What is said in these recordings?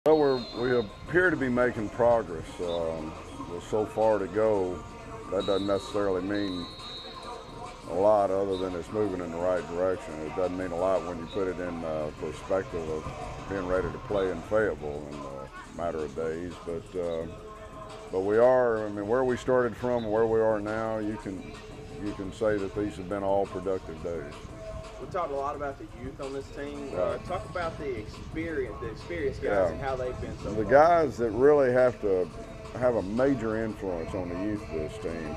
Well, we appear to be making progress. With so far to go, that doesn't necessarily mean a lot other than it's moving in the right direction. It doesn't mean a lot when you put it in perspective of being ready to play in Fayetteville in a matter of days. But we are. I mean, where we started from and where we are now, you can say that these have been all productive days. We talked a lot about the youth on this team. Right. Talk about the experienced guys and how they've been so far. The guys that really have to have a major influence on the youth of this team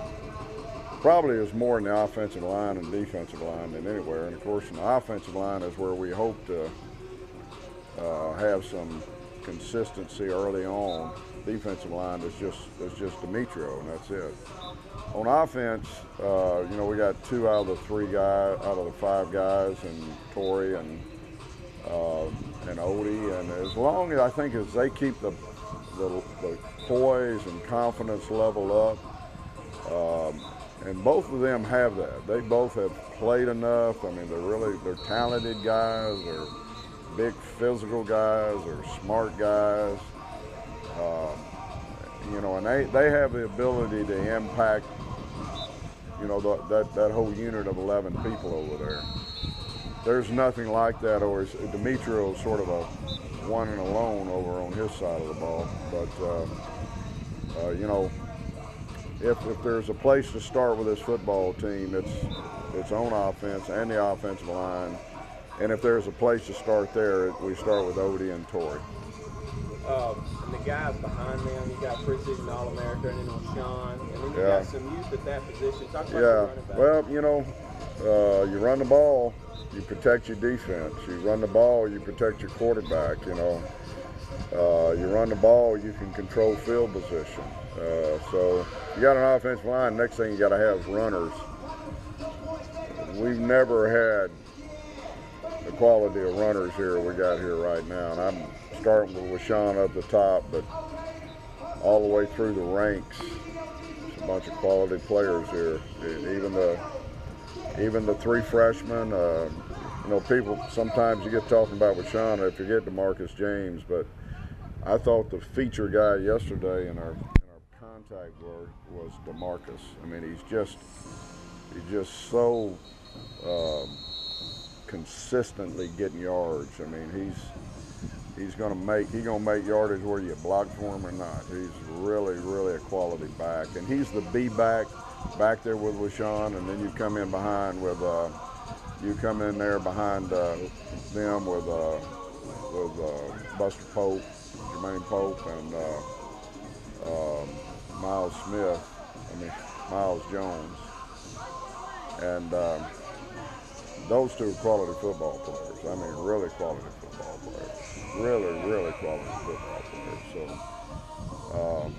probably is more in the offensive line and defensive line than anywhere. And of course, in the offensive line is where we hope to have some consistency early on. Defensive line is just Demetrio, and that's it. On offense, we got 2 out of the 5 guys, and Tori and Odie. And as long as I think as they keep the poise and confidence level up, and both of them have that. They both have played enough. I mean, they're talented guys. They're big physical guys. They're smart guys. And they have the ability to impact, that whole unit of 11 people over there. There's nothing like that, or Demetrio is sort of a one and alone over on his side of the ball. But, if there's a place to start with this football team, it's on offense and the offensive line. And if there's a place to start there, we start with Odie and Tori. And the guys behind them, you got preseason All-America, and then Sean, and then you got some youth at that position. Talk about the running back. Well, you run the ball, you protect your defense. You run the ball, you protect your quarterback. You run the ball, you can control field position. So you got an offensive line. Next thing you got to have is runners. We've never had the quality of runners here we got here right now, and I'm starting with Sean up the top, but all the way through the ranks, there's a bunch of quality players here. Even the 3 freshmen. People sometimes you get talking about with Sean, I forget DeMarcus James, but I thought the feature guy yesterday in our contact work was DeMarcus. I mean, he's just so consistently getting yards. I mean, he's gonna make yardage whether you block for him or not. He's really a quality back, and he's the B back there with LaShawn, and then you come in behind with them with Buster Pope, Jermaine Pope, and Miles Jones, and those 2 are quality football players. I mean, really quality football players. Really quality football players. So,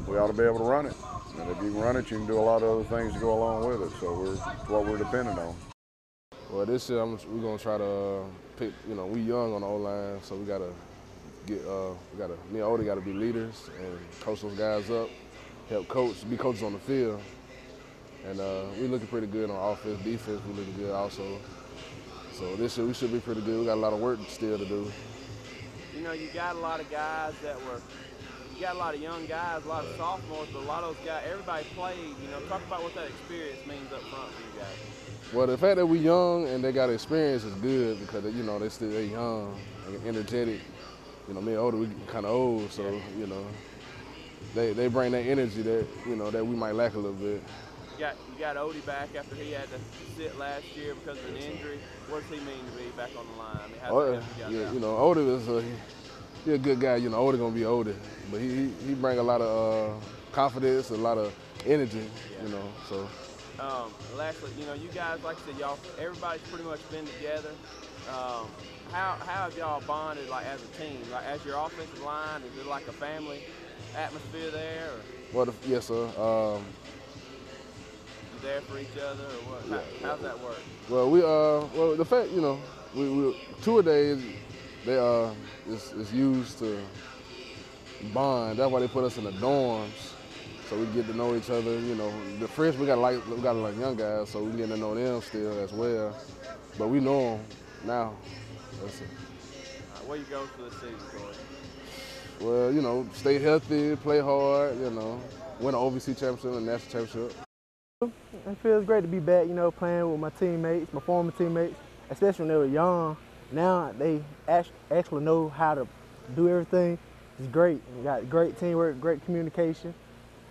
we ought to be able to run it. And if you can run it, you can do a lot of other things to go along with it. So it's what we're dependent on. Well, this year we're gonna try to pick. We young on the O-line, so we gotta get. Me and Odie gotta be leaders and coach those guys up, help be coaches on the field. And we looking pretty good on offense, defense. We looking good also. So this year we should be pretty good. We got a lot of work still to do. You got a lot of guys you got a lot of young guys, a lot of sophomores, but a lot of those guys, everybody played. Talk about what that experience means up front for you guys. Well, the fact that we young and they got experience is good because they're young and energetic. Me and Odie, we kind of old, so they bring that energy that we might lack a little bit. You got Odie back after he had to sit last year because of an injury. What does he mean to be back on the line? I mean, Odie was he's a good guy. Odie gonna be Odie, but he bring a lot of confidence, a lot of energy. So. Lastly, you guys, like I said, everybody's pretty much been together. How have y'all bonded, like as a team, like as your offensive line? Is it like a family atmosphere there? Or? Well, yes, sir. You there for each other, or what? How's that work? Well, the fact, we 2-a-days, it's used to bond. That's why they put us in the dorms. So we get to know each other. The freshmen we got like young guys, so we getting to know them still as well. But we know them now. That's it. What are your goals for the season, Tori? Well, you know, stay healthy, play hard, you know, win an OVC championship and national championship. It feels great to be back, you know, playing with my teammates, my former teammates, especially when they were young. Now they actually know how to do everything. It's great. We got great teamwork, great communication.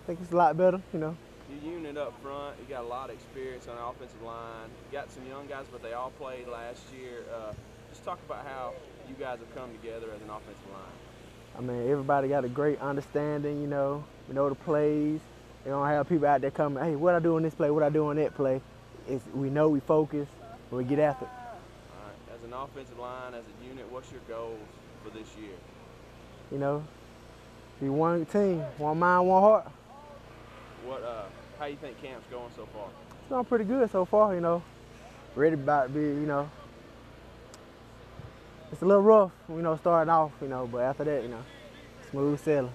I think it's a lot better, you know. Your unit up front, you got a lot of experience on the offensive line. You got some young guys, but they all played last year. Just talk about how you guys have come together as an offensive line. I mean, everybody got a great understanding, you know. We know the plays. They don't have people out there coming, hey, what I do on this play, what I do on that play. We know we focus, and we get after it. All right. As an offensive line, as a unit, what's your goals for this year? You know, be one team, one mind, one heart. How you think camp's going so far? It's going pretty good so far, you know. Ready about to be, you know. It's a little rough, you know, starting off, you know, but after that, you know, smooth sailing.